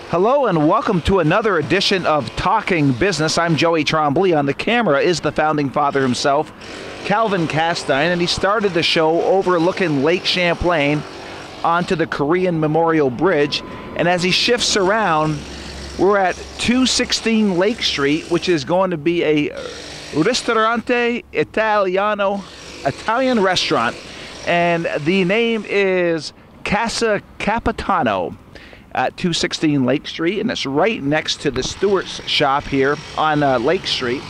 Hello and welcome to another edition of Talking Business. I'm Joey Trombley. On the camera is the founding father himself, Calvin Castine, and he started the show overlooking Lake Champlain onto the Korean Memorial Bridge. And as he shifts around, we're at 216 Lake Street, which is going to be a Ristorante Italiano, Italian restaurant. And the name is Casa Capitano at 216 Lake Street, and it's right next to the Stewart's shop here on Lake Street.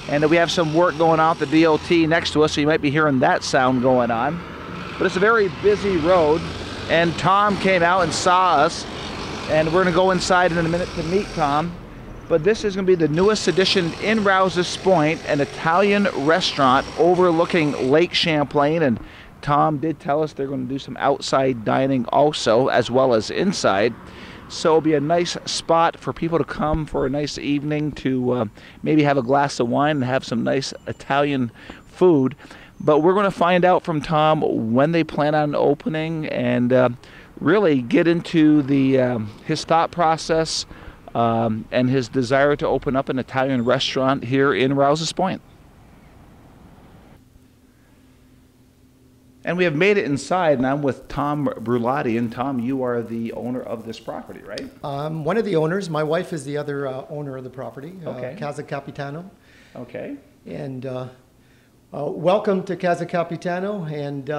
And we have some work going on at the DOT next to us, so you might be hearing that sound going on. But it's a very busy road, and Tom came out and saw us, and we're going to go inside in a minute to meet Tom. But this is going to be the newest addition in Rouses Point, an Italian restaurant overlooking Lake Champlain. And Tom did tell us they're going to do some outside dining also, as well as inside. So it'll be a nice spot for people to come for a nice evening to maybe have a glass of wine and have some nice Italian food. But we're going to find out from Tom when they plan on opening and really get into his thought process and his desire to open up an Italian restaurant here in Rouses Point. And we have made it inside, and I'm with Tom Brilotti. And Tom, you are the owner of this property, right? I'm one of the owners. My wife is the other owner of the property, okay. Casa Capitano. Okay. And welcome to Casa Capitano. And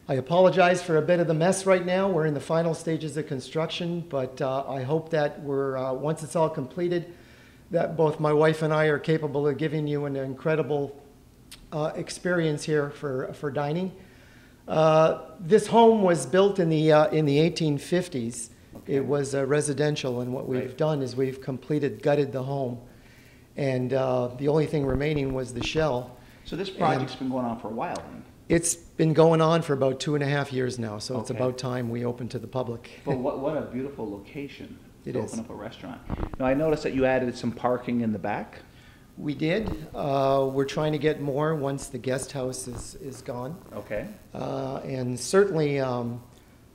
I apologize for a bit of the mess right now. We're in the final stages of construction, but I hope that once it's all completed, that both my wife and I are capable of giving you an incredible experience here for dining. This home was built in the 1850s. Okay. It was residential, and what we've done is we've gutted the home, and the only thing remaining was the shell. So this project's been going on for a while then? It's been going on for about 2.5 years now, so okay. It's about time we open to the public. But what a beautiful location to open up a restaurant. Now I noticed that you added some parking in the back. We did. We're trying to get more once the guest house is gone. Okay. And certainly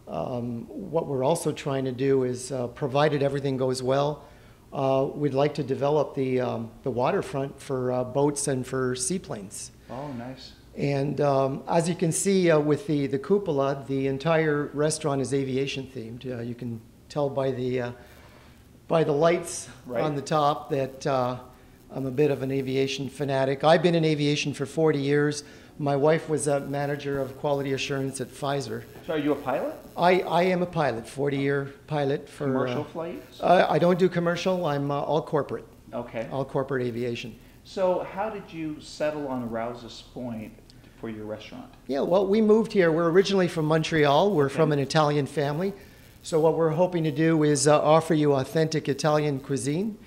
what we're also trying to do is, provided everything goes well, we'd like to develop the waterfront for boats and for seaplanes. Oh, nice. And as you can see with the cupola, the entire restaurant is aviation themed. You can tell by the lights on the top that I'm a bit of an aviation fanatic. I've been in aviation for 40 years. My wife was a manager of quality assurance at Pfizer. So are you a pilot? I am a pilot, 40-year pilot. For commercial flights? I don't do commercial. I'm all corporate. Okay. All corporate aviation. So how did you settle on Rouses Point for your restaurant? Yeah, well, we moved here. We're originally from Montreal. We're from an Italian family. So what we're hoping to do is offer you authentic Italian cuisine.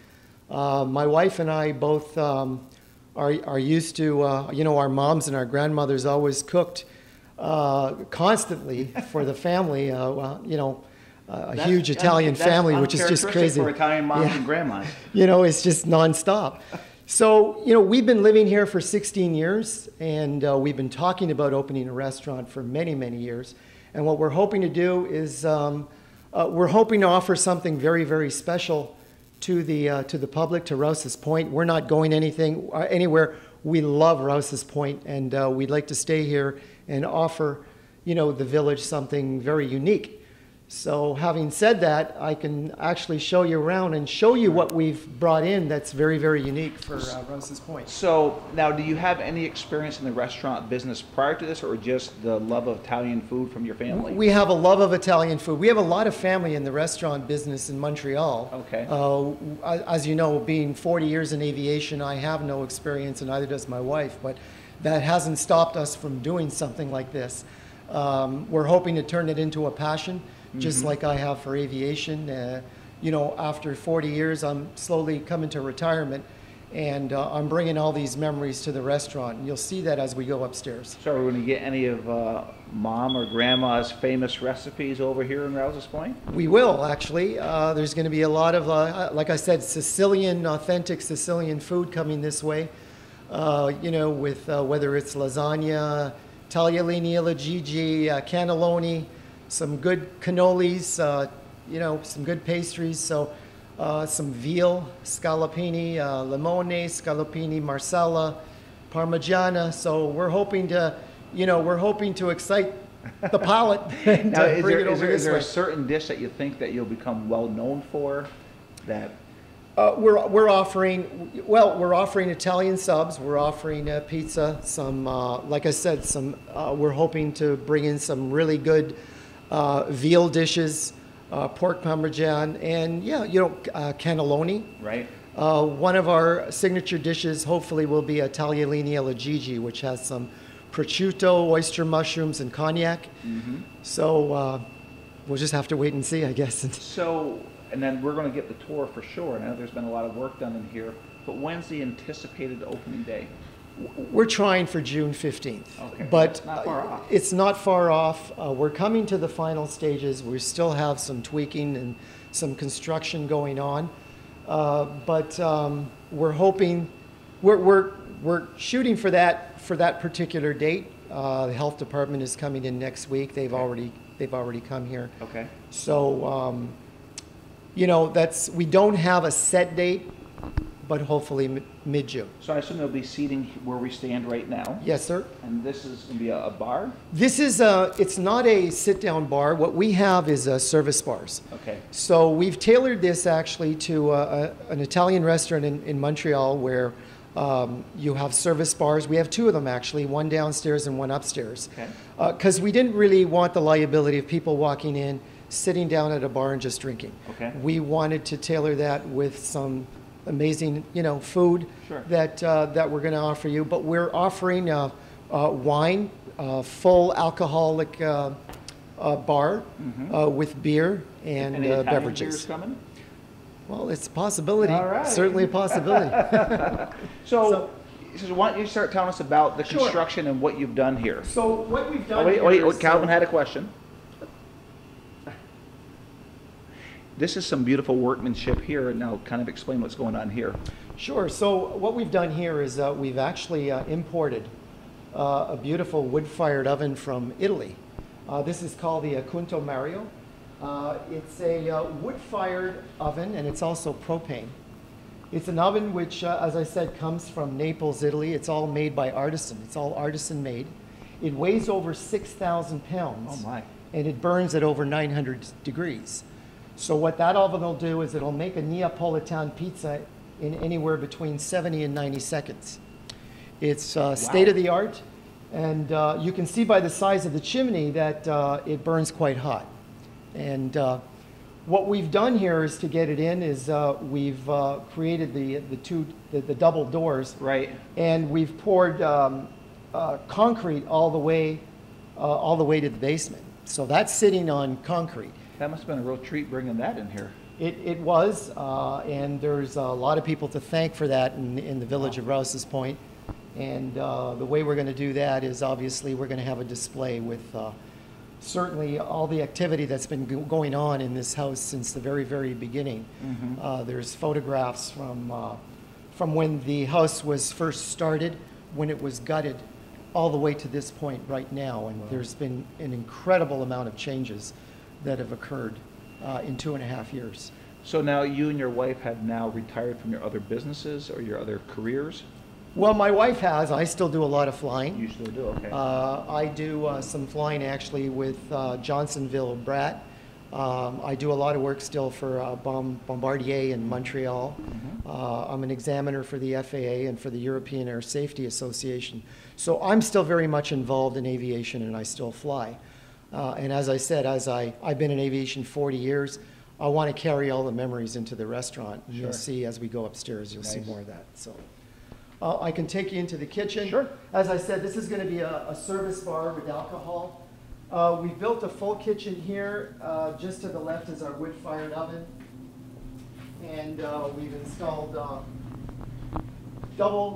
My wife and I both are used to, our moms and our grandmothers always cooked constantly for the family, a huge Italian family, which is just crazy. For Italian moms and grandmas. It's just nonstop. So, we've been living here for 16 years, and we've been talking about opening a restaurant for many, many years. And what we're hoping to do is we're hoping to offer something very, very special to the public, to Rouses Point. We're not going anywhere. We love Rouses Point, and we'd like to stay here and offer, the village something very unique. So having said that, I can actually show you around and show you what we've brought in that's very, very unique for Rouses Point. So now, do you have any experience in the restaurant business prior to this, or just the love of Italian food from your family? We have a love of Italian food. We have a lot of family in the restaurant business in Montreal. Okay. As you know, being 40 years in aviation, I have no experience, and neither does my wife, but that hasn't stopped us from doing something like this. We're hoping to turn it into a passion. Just like I have for aviation. After 40 years, I'm slowly coming to retirement, and I'm bringing all these memories to the restaurant, and you'll see that as we go upstairs. So are we going to get any of Mom or Grandma's famous recipes over here in Rouses Point? We will, actually. There's going to be a lot of, like I said, authentic Sicilian food coming this way, with whether it's lasagna, tagliolini alla Gigi, cannelloni, some good cannolis, some good pastries. So some veal, scallopini, limone, scallopini, marsala, parmigiana. So we're hoping to excite the palate and Now, bring it over is this there way. a certain dish that you think that you'll become well known for? That We're offering Italian subs. We're offering pizza. Some, like I said, we're hoping to bring in some really good veal dishes, pork parmesan, and cannelloni. right? One of our signature dishes, hopefully, will be a tagliolini alla Gigi, which has some prosciutto, oyster mushrooms, and cognac. So we'll just have to wait and see, I guess. So, and then we're going to get the tour for sure. I know there's been a lot of work done in here, but when's the anticipated opening day? We're trying for June 15th, Okay, but that's not far off. It's not far off. We're coming to the final stages. We still have some tweaking and some construction going on, but we're hoping we're shooting for that particular date. The health department is coming in next week. They've already come here. Okay. So we don't have a set date, but hopefully mid-June. So I assume there'll be seating where we stand right now. Yes, sir. And this is going to be a bar? This is it's not a sit-down bar. What we have is service bars. Okay. So we've tailored this actually to an Italian restaurant in Montreal where you have service bars. We have two of them actually, one downstairs and one upstairs. Okay. Because we didn't really want the liability of people walking in, sitting down at a bar and just drinking. Okay. We wanted to tailor that with some amazing, food Sure. that we're going to offer you. But we're offering wine, full alcoholic bar with beer and Any Italian beverages. beers coming? Well, it's a possibility. All right. Certainly a possibility. So why don't you start telling us about the Sure. construction and what you've done here? So what we've done Wait, here is, Calvin had a question. This is some beautiful workmanship here, and now kind of explain what's going on here. Sure. So what we've done here is we've actually imported a beautiful wood-fired oven from Italy. This is called the Cunto Mario. It's a wood-fired oven, and it's also propane. It's an oven which, as I said, comes from Naples, Italy. It's all made by artisan. It's all artisan-made. It weighs over 6,000 pounds. Oh, my. And it burns at over 900 degrees. So what that oven will do is it'll make a Neapolitan pizza in anywhere between 70 and 90 seconds. It's state-of-the-art, and you can see by the size of the chimney that it burns quite hot. And what we've done here is to get it in is we've created the double doors, Right. and we've poured concrete all the way to the basement. So that's sitting on concrete. That must have been a real treat bringing that in here. It was, and there's a lot of people to thank for that in the village of Rouses Point. And the way we're going to do that is obviously we're going to have a display with certainly all the activity that's been going on in this house since the very, very beginning. There's photographs from when the house was first started, when it was gutted, all the way to this point right now. And there's been an incredible amount of changes that have occurred in 2.5 years. So now you and your wife have now retired from your other businesses or your other careers? Well, my wife has. I still do a lot of flying. You still do, okay. I do some flying actually with Johnsonville Brat. I do a lot of work still for Bombardier in Montreal. I'm an examiner for the FAA and for the European Air Safety Association. So I'm still very much involved in aviation, and I still fly. And as I said, I've been in aviation 40 years, I want to carry all the memories into the restaurant. Sure. You'll see as we go upstairs, you'll see Nice. more of that. So I can take you into the kitchen. Sure. As I said, this is going to be a service bar with alcohol. We've built a full kitchen here. Just to the left is our wood-fired oven. And we've installed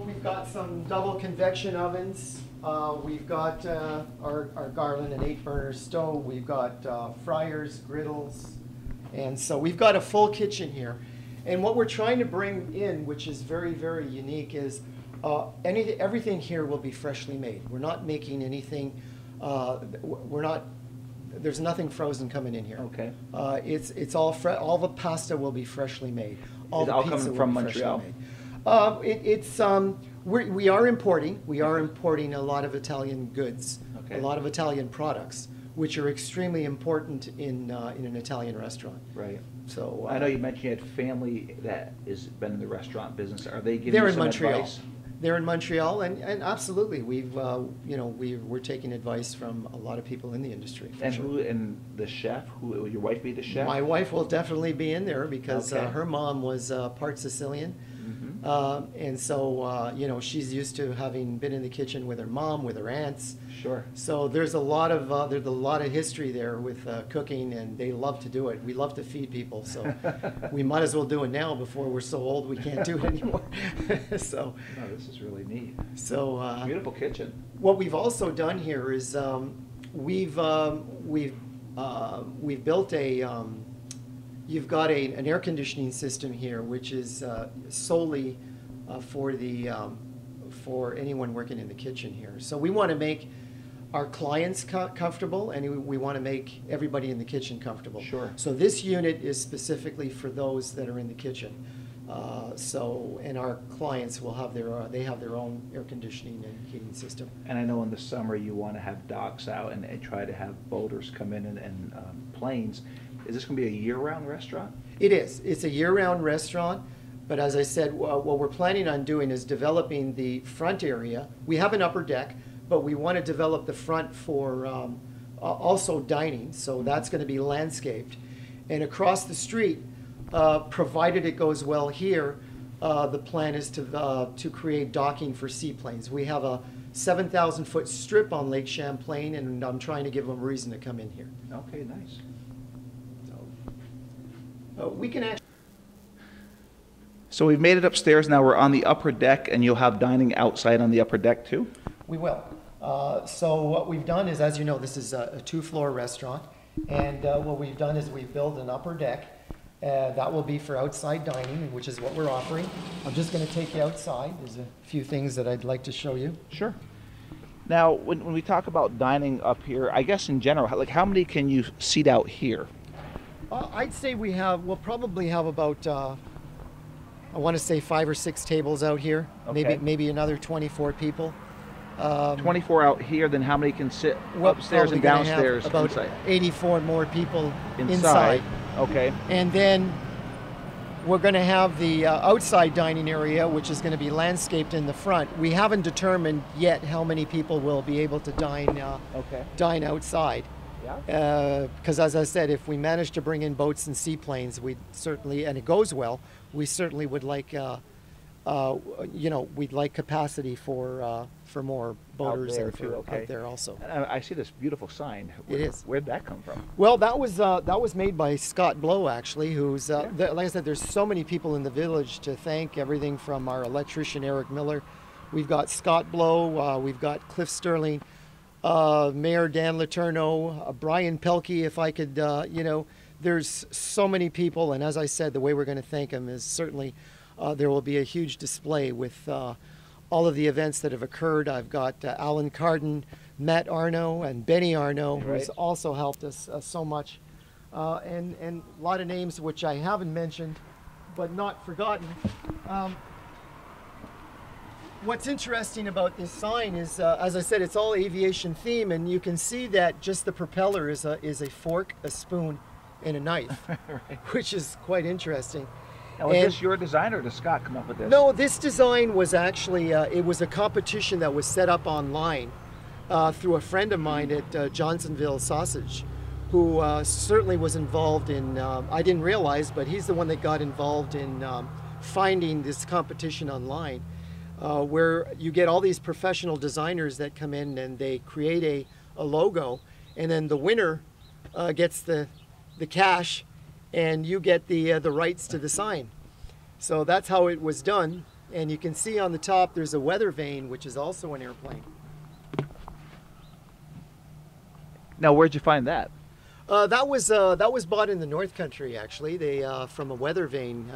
we've got some double convection ovens. We've got our Garland and 8-burner stove. We've got fryers, griddles. And so we've got a full kitchen here. And what we're trying to bring in, which is very, very unique, is everything here will be freshly made. We're not making anything, we're not There's nothing frozen coming in here. Okay. It's all all the pasta will be freshly made. Is it all coming from Montreal? We are importing. We are importing a lot of Italian goods, Okay. a lot of Italian products, which are extremely important in an Italian restaurant. Right. So I know you mentioned you had family that has been in the restaurant business. Are they giving they're you in some Montreal. advice? They're in Montreal, and absolutely, we're taking advice from a lot of people in the industry. For And sure. who, and the chef, who, will your wife be the chef? My wife will definitely be in there because Okay. her mom was part Sicilian. Mhm. And so, she's used to having been in the kitchen with her mom, with her aunts. Sure. So there's a lot of history there with cooking, and they love to do it. We love to feed people, so we might as well do it now before we're so old we can't do it anymore. So, No, this is really neat. so Beautiful kitchen. what we've also done here is we've built a. You've got an air conditioning system here, which is solely for anyone working in the kitchen here. So we want to make our clients comfortable, and we want to make everybody in the kitchen comfortable. Sure. So this unit is specifically for those that are in the kitchen. And our clients will have they have their own air conditioning and heating system. And I know in the summer you want to have docks out and try to have boaters come in and planes. Is this going to be a year-round restaurant? It is. It's a year-round restaurant, but as I said, what we're planning on doing is developing the front area. We have an upper deck, but we want to develop the front for also dining, so that's going to be landscaped. And across the street, provided it goes well here, the plan is to create docking for seaplanes. We have a 7,000-foot strip on Lake Champlain, and I'm trying to give them a reason to come in here. Okay, nice. We can actually. So we've made it upstairs. Now we're on the upper deck, and you'll have dining outside on the upper deck too? We will. So what we've done is, as you know, this is a two-floor restaurant, and what we've done is we've built an upper deck. That will be for outside dining, which is what we're offering. I'm just going to take you outside. There's a few things that I'd like to show you. Sure. Now, when we talk about dining up here, I guess in general, like how many can you seat out here? I'd say we'll probably have about, I want to say 5 or 6 tables out here. Okay. Maybe another 24 people. 24 out here, then how many can sit We're upstairs and probably gonna have downstairs about inside? 84 more people Inside. Okay. And then we're going to have the outside dining area, which is going to be landscaped in the front. We haven't determined yet how many people will be able to dine outside. Yeah. Because as I said, if we manage to bring in boats and seaplanes, we'd certainly, and it goes well, we certainly would like, we'd like capacity for more boaters there and too, for okay. out there also. And I see this beautiful sign. It is. Where'd that come from? Well, that was made by Scott Blow, actually, who's like I said, there's so many people in the village to thank. Everything from our electrician Eric Miller, we've got Scott Blow, we've got Cliff Sterling, Mayor Dan Letourneau, Brian Pelkey, if I could, there's so many people, and as I said, the way we're going to thank them is certainly there will be a huge display with all of the events that have occurred. I've got Alan Carden, Matt Arno, and Benny Arno, who's also helped us so much, and a lot of names which I haven't mentioned, but not forgotten. What's interesting about this sign is, as I said, it's all aviation theme, and you can see that just the propeller is a fork, a spoon, and a knife, Right. which is quite interesting. Now, was this your design, or did Scott come up with this? No, this design was actually, it was a competition that was set up online through a friend of mine at Johnsonville Sausage, who certainly was involved in, I didn't realize, but he's the one that got involved in finding this competition online, where you get all these professional designers that come in and they create a logo, and then the winner gets the cash, and you get the rights to the sign. So that's how it was done. And you can see on the top there's a weather vane, which is also an airplane. Now, where'd you find that? That was bought in the North Country, actually. They from a weather vane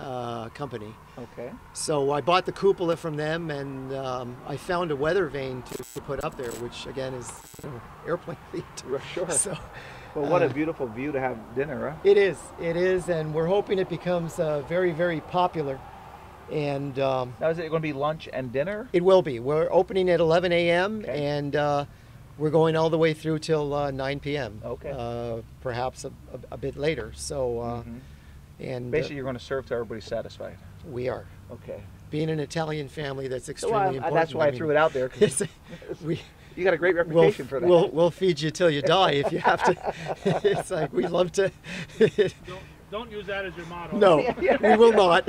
company. Okay. So I bought the cupola from them, and I found a weather vane to put up there, which again is airplane feet. Sure. So, well, what a beautiful view to have dinner, huh? It is, and we're hoping it becomes very, very popular. And now, is it going to be lunch and dinner? It will be. We're opening at 11 a.m. Okay. and we're going all the way through till 9 p.m. Okay. Perhaps a bit later. So, and basically, you're going to serve till everybody's satisfied. We are. Okay. Being an Italian family, that's extremely important. That's why I threw it out there. You got a great reputation for that. We'll feed you till you die if you have to. It's like we love to. Don't use that as your motto. No, we will not.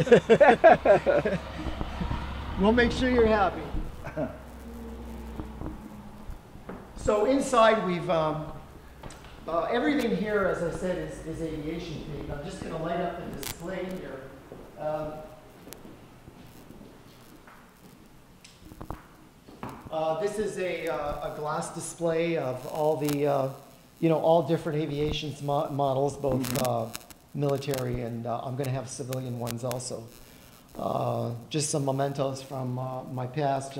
We'll make sure you're happy. So inside we've, everything here, as I said, is aviation themed. I'm just going to light up the display here. This is a glass display of all the, all different aviation models, both military and I'm going to have civilian ones also. Just some mementos from my past.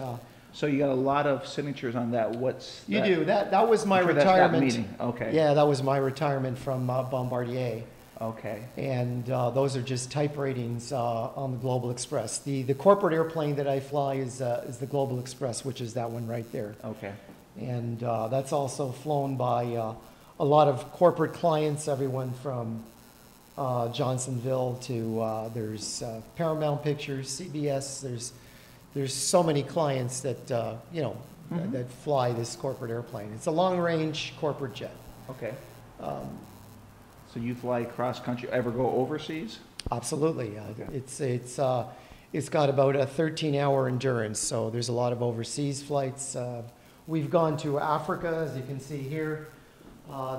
So you got a lot of signatures on that. What's you that? do that was my Sure, retirement. that's that meeting. Okay. Yeah, that was my retirement from Bombardier. Okay. And those are just type ratings on the Global Express. The corporate airplane that I fly is the Global Express, which is that one right there. Okay. And that's also flown by a lot of corporate clients, everyone from Johnsonville to there's Paramount Pictures, CBS. There's so many clients that that fly this corporate airplane. It's a long-range corporate jet. Okay. So you fly cross country? Ever go overseas? Absolutely. Okay. It's got about a 13-hour endurance. So there's a lot of overseas flights. We've gone to Africa, as you can see here.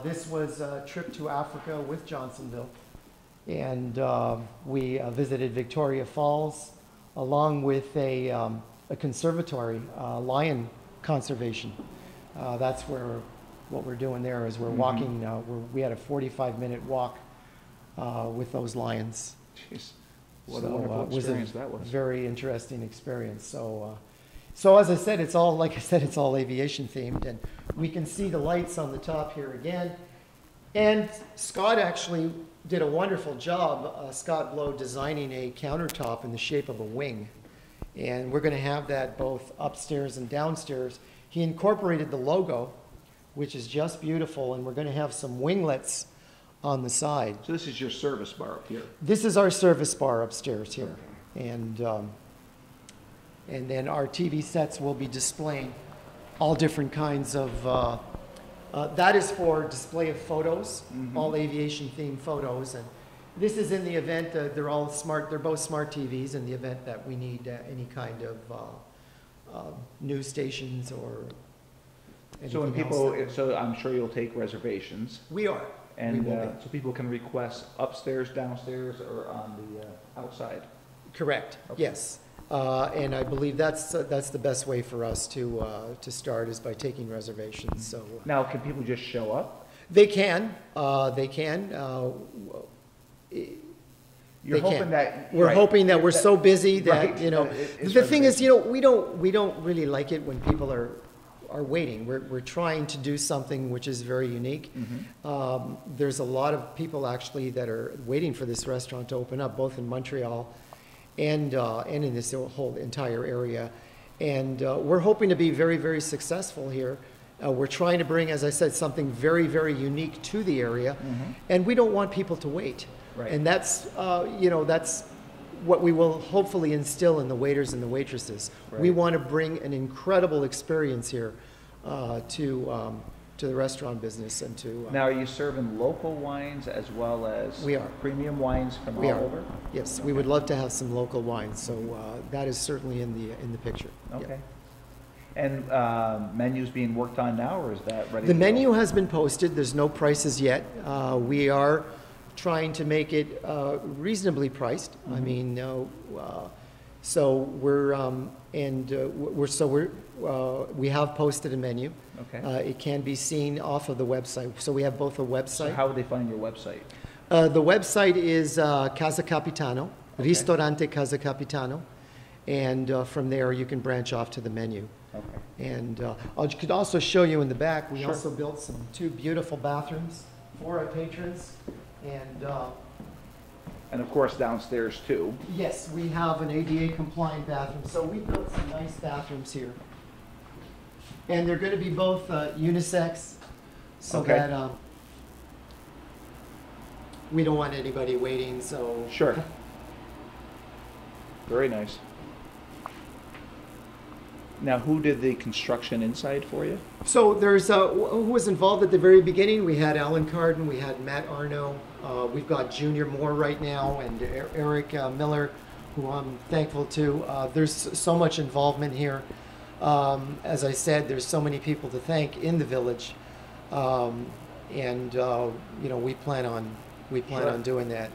This was a trip to Africa with Johnsonville. And we visited Victoria Falls, along with a conservatory, lion conservation. That's where what we're doing there is we're walking. We had a 45-minute walk with those lions. Jeez, what a wonderful experience that was. Very interesting experience. So as I said, it's all aviation themed, and we can see the lights on the top here again. And Scott actually did a wonderful job, Scott Blow, designing a countertop in the shape of a wing. And we're going to have that both upstairs and downstairs. He incorporated the logo, which is just beautiful, and we're going to have some winglets on the side. So this is your service bar up here? This is our service bar upstairs here. Okay. And then our TV sets will be displaying all different kinds of that is for display of photos, all aviation-themed photos. And this is in the event they're all smart. They're both smart TVs in the event that we need any kind of news stations or anything so when people, else. so I'm sure you'll take reservations. We are. And so people can request upstairs, downstairs, or on the outside. Correct. Okay. Yes. And I believe that's the best way for us to start is by taking reservations. So now, can people just show up? They can. They can. You're hoping that we're hoping that we're so busy that right, the thing is we don't really like it when people are waiting. We're trying to do something which is very unique. There's a lot of people actually that are waiting for this restaurant to open up, both in Montreal and in this whole entire area. And we're hoping to be very, very successful here. We're trying to bring, as I said, something very, very unique to the area, and we don't want people to wait. Right. And that's, that's what we will hopefully instill in the waiters and the waitresses. Right. We want to bring an incredible experience here to the restaurant business and to. Now, are you serving local wines as well as we are. Premium wines from all over? Yes, we would love to have some local wines. So that is certainly in the picture. Okay. Yeah. And menus being worked on now, or is that ready? The menu has been posted. There's no prices yet. We are trying to make it reasonably priced. I mean, So we have posted a menu. Okay. It can be seen off of the website. So we have both a website. So how would they find your website? The website is Casa Capitano, Okay. Ristorante Casa Capitano, and from there you can branch off to the menu. Okay. And I could also show you in the back, we Sure. also built two beautiful bathrooms for our patrons. And of course downstairs too. yes, we have an ADA compliant bathroom. So we built some nice bathrooms here. And they're going to be both unisex, so Okay. that we don't want anybody waiting, so. Sure. Very nice. Now, who did the construction inside for you? So there's, who was involved at the very beginning? We had Alan Carden, we had Matt Arno, we've got Junior Moore right now, and Eric Miller, who I'm thankful to. There's so much involvement here. As I said, there's so many people to thank in the village. You know, we plan on Sure. on doing that.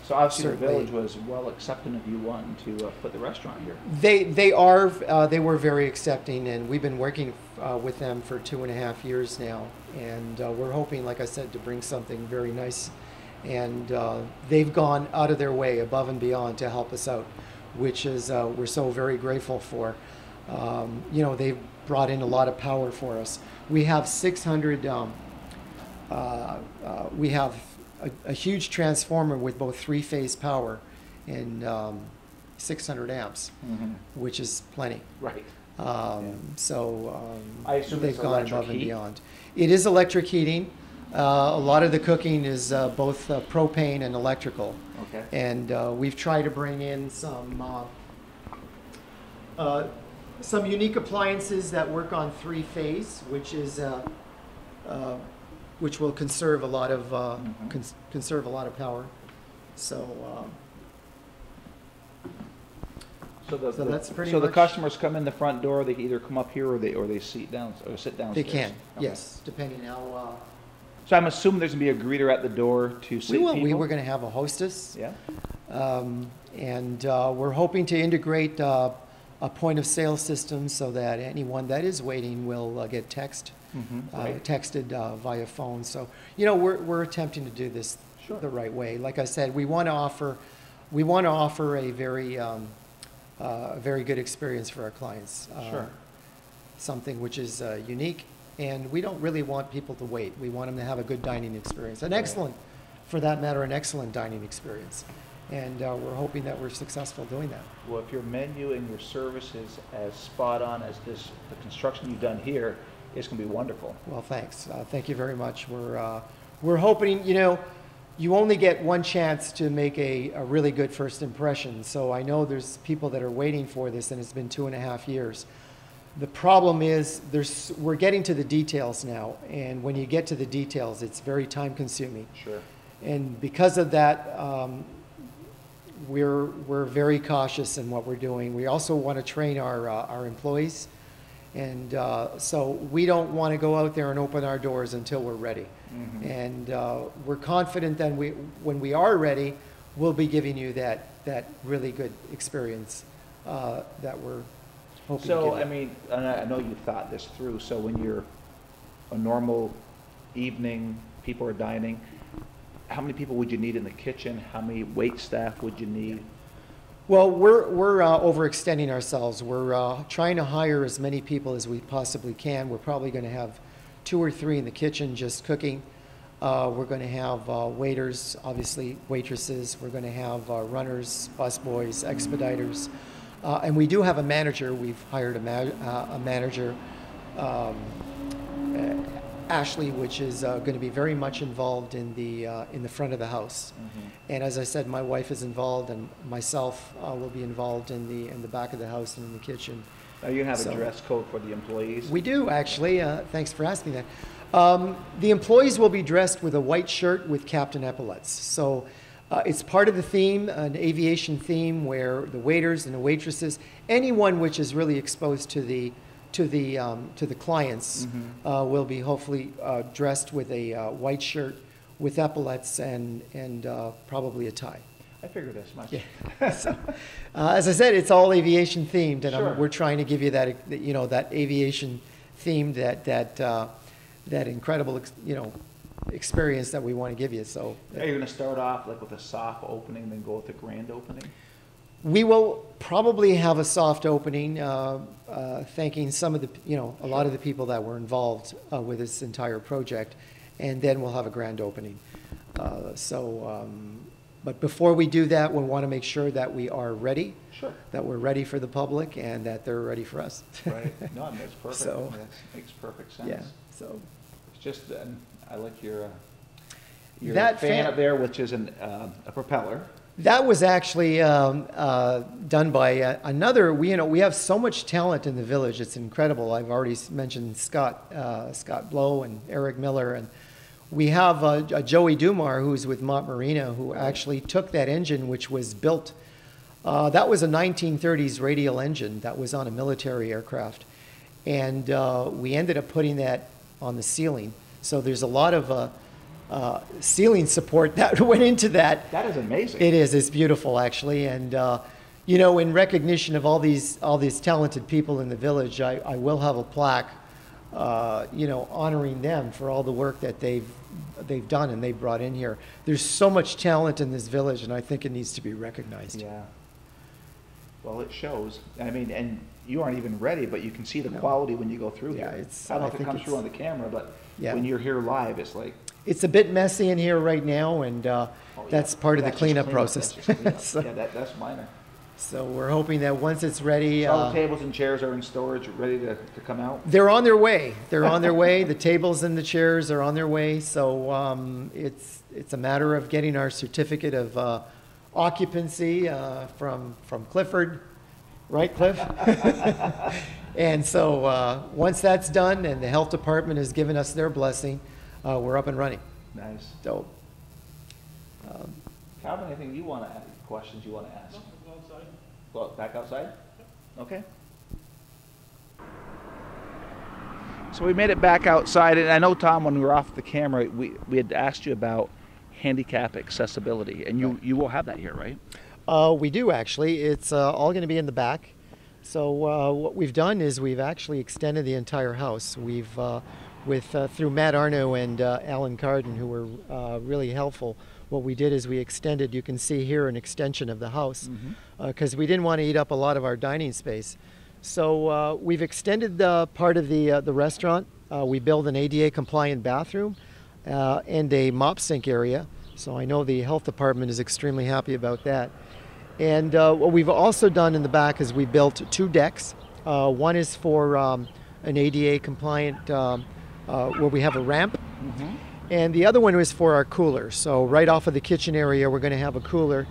So obviously Certainly. the village was well accepting of you wanting to put the restaurant here. They were very accepting, and we've been working with them for 2.5 years now, and we're hoping, like I said, to bring something very nice. And they've gone out of their way, above and beyond, to help us out, which is we're so very grateful for. You know, they've brought in a lot of power for us. We have 600. We have a huge transformer with both 3-phase power and 600 amps, which is plenty. Right. I assume They've it's gone electric above and heat? beyond. It is electric heating. A lot of the cooking is both propane and electrical. Okay. And we've tried to bring in some unique appliances that work on 3-phase, which will conserve a lot of conserve a lot of power. So So that's pretty So the much- customers come in the front door. They can either come up here or they sit down or sit downstairs. they can, Okay. yes, depending how. So I'm assuming there's gonna be a greeter at the door to seat people. We were going to have a hostess. Yeah. And we're hoping to integrate a point of sale system so that anyone that is waiting will get Right. texted via phone. So, you know, we're attempting to do this Sure. the right way. Like I said, we want to offer a very good experience for our clients. Sure. Something which is unique, and we don't really want people to wait. We want them to have a good dining experience, for that matter, an excellent dining experience. And we're hoping that we're successful doing that. Well, if your menu and your service is as spot on as the construction you've done here, it's gonna be wonderful. Well, thanks. Thank you very much. We're hoping, you know, you only get one chance to make a really good first impression. So I know there's people that are waiting for this, and it's been 2.5 years. The problem is we're getting to the details now, and when you get to the details, it's very time consuming. Sure. And because of that, we're very cautious in what we're doing. We also want to train our employees. And so we don't want to go out there and open our doors until we're ready. And we're confident that when we are ready, we'll be giving you that really good experience that we're hoping to So, give I you. mean, and I know you thought this through, so when you're a normal evening, people are dining, how many people would you need in the kitchen? How many wait staff would you need? Well, we're overextending ourselves. We're trying to hire as many people as we possibly can. We're probably going to have 2 or 3 in the kitchen just cooking. We're going to have waiters, obviously waitresses. We're going to have runners, busboys, expediters. And we do have a manager. We've hired a manager, Ashley, which is going to be very much involved in the front of the house. And as I said, my wife is involved, and myself will be involved in the back of the house and in the kitchen. Are you gonna have So- a dress code for the employees? We do, actually. Thanks for asking that. The employees will be dressed with a white shirt with captain epaulets. So it's part of the theme, an aviation theme, where the waiters and the waitresses, anyone which is really exposed to the clients, will be hopefully dressed with a white shirt with epaulets and probably a tie. I figured as much. Yeah. So, as I said, it's all aviation themed, and Sure. we're trying to give you that, you know, that aviation theme, that incredible, experience that we want to give you. So, Are you going to start off like with a soft opening, then go with the grand opening? we will probably have a soft opening, thanking some of the, a lot of the people that were involved with this entire project, and then we'll have a grand opening. But before we do that, we want to make sure that we are ready, Sure. that we're ready for the public, and that they're ready for us. Right. No, it makes perfect. So- That makes perfect sense. Yeah. So It's just, I like your That fan fan- up there, which is a propeller. that was actually done by another. We have so much talent in the village. It's incredible. I've already mentioned Scott Blow and Eric Miller, and we have Joey Dumar, who's with Montmarina, who actually took that engine, which was built. That was a 1930s radial engine that was on a military aircraft, and we ended up putting that on the ceiling. So there's a lot of ceiling support that went into that. That is amazing. It is. It's beautiful, actually. And in recognition of all these talented people in the village, I will have a plaque, honoring them for all the work that they've done and they've brought in here. There's so much talent in this village, and I think it needs to be recognized. Yeah. Well, it shows. I mean, and you aren't even ready, but you can see the quality when you go through Yeah, here. it's- I don't know I if it think comes through on it's- the camera, but Yeah. when you're here live, it's like, It's a bit messy in here right now, and that's part of the That's just cleanup cleanup. process. That's just cleanup. So- Yeah, that's minor. So we're hoping that once it's ready, So all the tables and chairs are in storage, ready to come out? they're on their way. They're on their way. The tables and the chairs are on their way. So it's a matter of getting our certificate of occupancy from Clifford, right, Cliff? And so once that's done and the health department has given us their blessing, we're up and running. Nice. So Calvin, anything you want to ask, questions you want to ask? Go outside. Well, back outside? Okay. So we made it back outside, and I know, Tom, when we were off the camera, we had asked you about handicap accessibility, and you will have that here, right? we do, actually. It's all going to be in the back. So what we've done is we've actually extended the entire house. We've through Matt Arno and Alan Carden, who were really helpful. What we did is we extended, you can see here, an extension of the house, because we didn't want to eat up a lot of our dining space. So we've extended part of the restaurant. We built an ADA compliant bathroom and a mop sink area. So I know the health department is extremely happy about that. And what we've also done in the back is we built 2 decks. One is for an ADA compliant, where we have a ramp. And the other one was for our cooler. So right off of the kitchen area, we're going to have a cooler,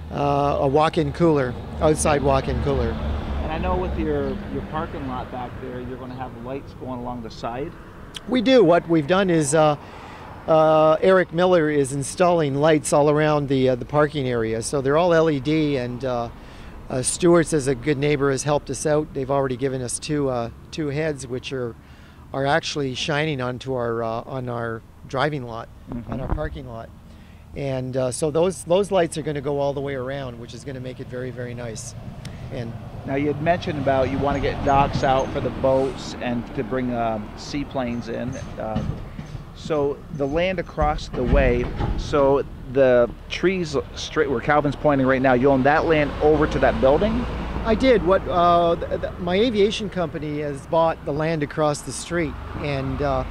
a walk-in cooler, outside walk-in cooler. And I know with your parking lot back there, you're going to have lights going along the side. We do. What we've done is Eric Miller is installing lights all around the parking area. So they're all LED, and Stewart's, as a good neighbor, has helped us out. They've already given us two heads, which are actually shining onto on our driving lot, on our parking lot. And so those lights are going to go all the way around, which is going to make it very, very nice. And Now, you had mentioned about you want to get docks out for the boats and to bring seaplanes in. So the land across the way, so the trees straight where Calvin's pointing right now, you own that land over to that building? I did. What my aviation company has bought the land across the street, and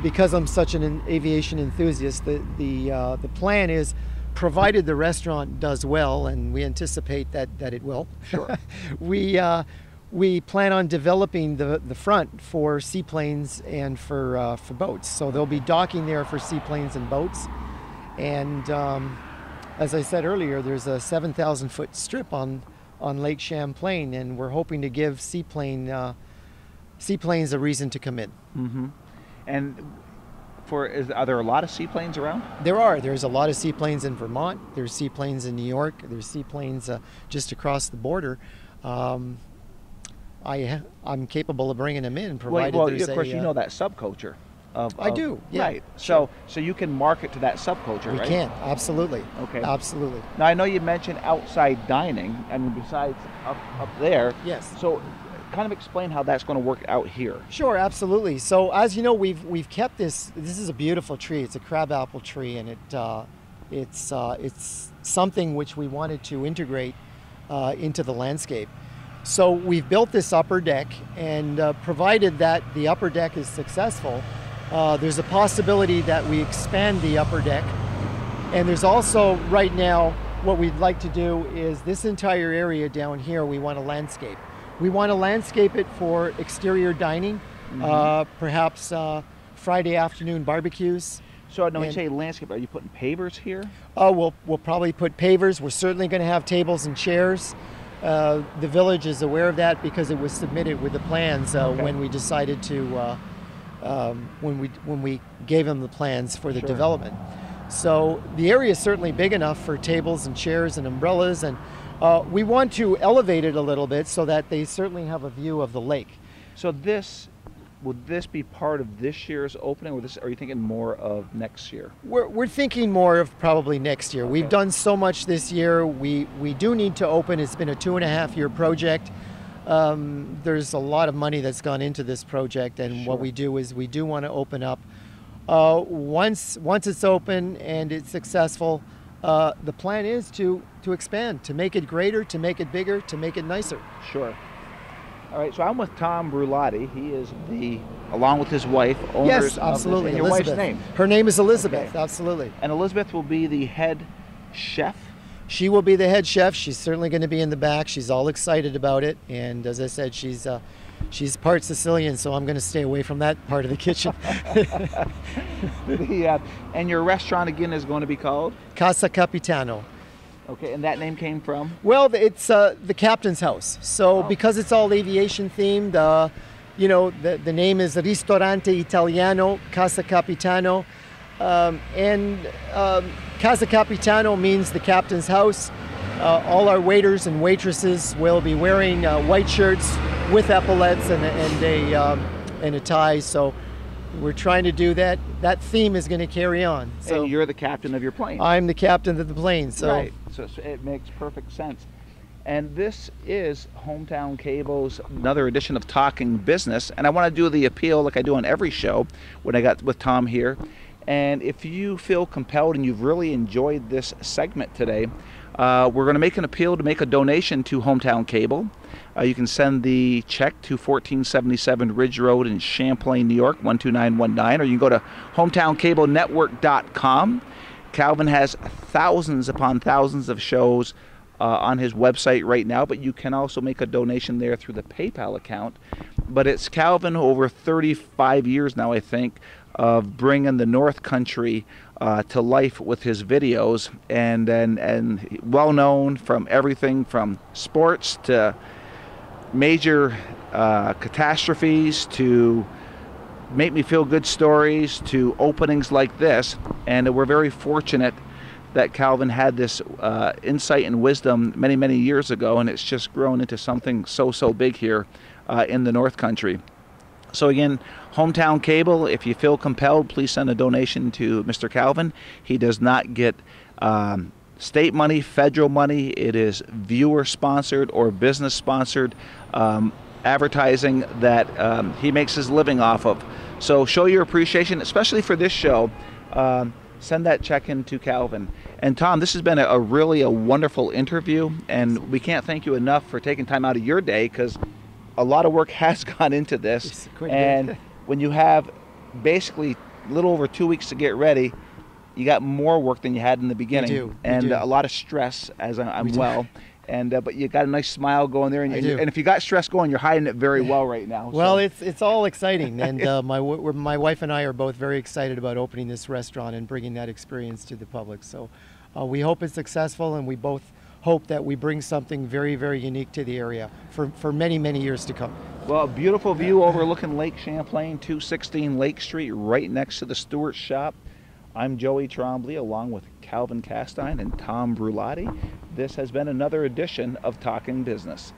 because I'm such an aviation enthusiast, the plan is, provided the restaurant does well, and we anticipate that it will. Sure. We plan on developing the front for seaplanes and for boats. So there'll be docking there for seaplanes and boats. And as I said earlier, there's a 7,000-foot strip on Lake Champlain, and we're hoping to give seaplanes a reason to come in. Mm-hmm. And are there a lot of seaplanes around? There's a lot of seaplanes in Vermont. There's seaplanes in New York. There's seaplanes just across the border. I'm capable of bringing them in, provided Well, there's of course, you know that subculture. I do, yeah. Right. Sure. So you can market to that subculture, We right? can, absolutely. Okay. Absolutely. Now I know you mentioned outside dining, I mean besides up there. Yes. So kind of explain how that's going to work out here. Sure, absolutely. So as you know, we've kept this. This is a beautiful tree. It's a crabapple tree, and it's something which we wanted to integrate into the landscape. So we've built this upper deck, and provided that the upper deck is successful, there's a possibility that we expand the upper deck. And there's also right now what we'd like to do is this entire area down here we want to landscape. We want to landscape it for exterior dining, perhaps Friday afternoon barbecues. So when you say landscape, are you putting pavers here? Oh, we'll probably put pavers. We're certainly going to have tables and chairs. The village is aware of that because it was submitted with the plans when we decided to, when we gave them the plans for the development. So the area is certainly big enough for tables and chairs and umbrellas, and we want to elevate it a little bit so that they certainly have a view of the lake. So would this be part of this year's opening, or are you thinking more of next year? We're thinking more of probably next year. We've done so much this year. We do need to open. It's been a 2.5-year project. There's a lot of money that's gone into this project, and what we do is we do want to open up. Once it's open and it's successful, the plan is to expand, to make it greater, to make it bigger, to make it nicer. Sure. All right, so I'm with Tom Brilotti. He is along with his wife, owners Yes, absolutely. of this. And your Elizabeth. wife's name? Her name is Elizabeth, Okay. absolutely. And Elizabeth will be the head chef? She will be the head chef. She's certainly going to be in the back. She's all excited about it. And as I said, she's part Sicilian, so I'm going to stay away from that part of the kitchen. And your restaurant, again, is going to be called? Casa Capitano. Okay, and that name came from? Well, it's the captain's house. So because it's all aviation themed, the name is Ristorante Italiano Casa Capitano. Casa Capitano means the captain's house. All our waiters and waitresses will be wearing white shirts with epaulets and a tie. So we're trying to do that. That theme is going to carry on. So And you're the captain of your plane. I'm the captain of the plane. So Right, so it makes perfect sense. And this is Hometown Cable's another edition of Talking Business. And I want to do the appeal like I do on every show when I got with Tom here. And if you feel compelled and you've really enjoyed this segment today, we're going to make an appeal to make a donation to Hometown Cable. You can send the check to 1477 Ridge Road in Champlain, New York, 12919, or you can go to hometowncablenetwork.com. Calvin has thousands upon thousands of shows on his website right now, but you can also make a donation there through the PayPal account. But it's Calvin, over 35 years now, I think, of bringing the North Country to life with his videos, and well known from everything from sports to major catastrophes to make me feel good stories to openings like this. And we're very fortunate that Calvin had this insight and wisdom many, many years ago, and it's just grown into something so big here in the North Country. So again, Hometown Cable, if you feel compelled, please send a donation to Mr. Calvin. He does not get state money, federal money. It is viewer-sponsored or business-sponsored advertising that he makes his living off of. So show your appreciation, especially for this show. Send that check in to Calvin. And Tom, this has been a really wonderful interview, and we can't thank you enough for taking time out of your day, because a lot of work has gone into this. And when you have basically a little over 2 weeks to get ready, you got more work than you had in the beginning. You do. And a lot of stress as I'm well. And but you got a nice smile going there, and if you got stress going, you're hiding it very well right now. Well, it's all exciting, and my wife and I are both very excited about opening this restaurant and bringing that experience to the public. So we hope it's successful, and we both hope that we bring something very, very unique to the area for many, many years to come. Well, a beautiful view overlooking Lake Champlain, 216 Lake Street, right next to the Stewart's Shop. I'm Joey Trombley, along with Calvin Castine and Tom Brilotti. This has been another edition of Talking Business.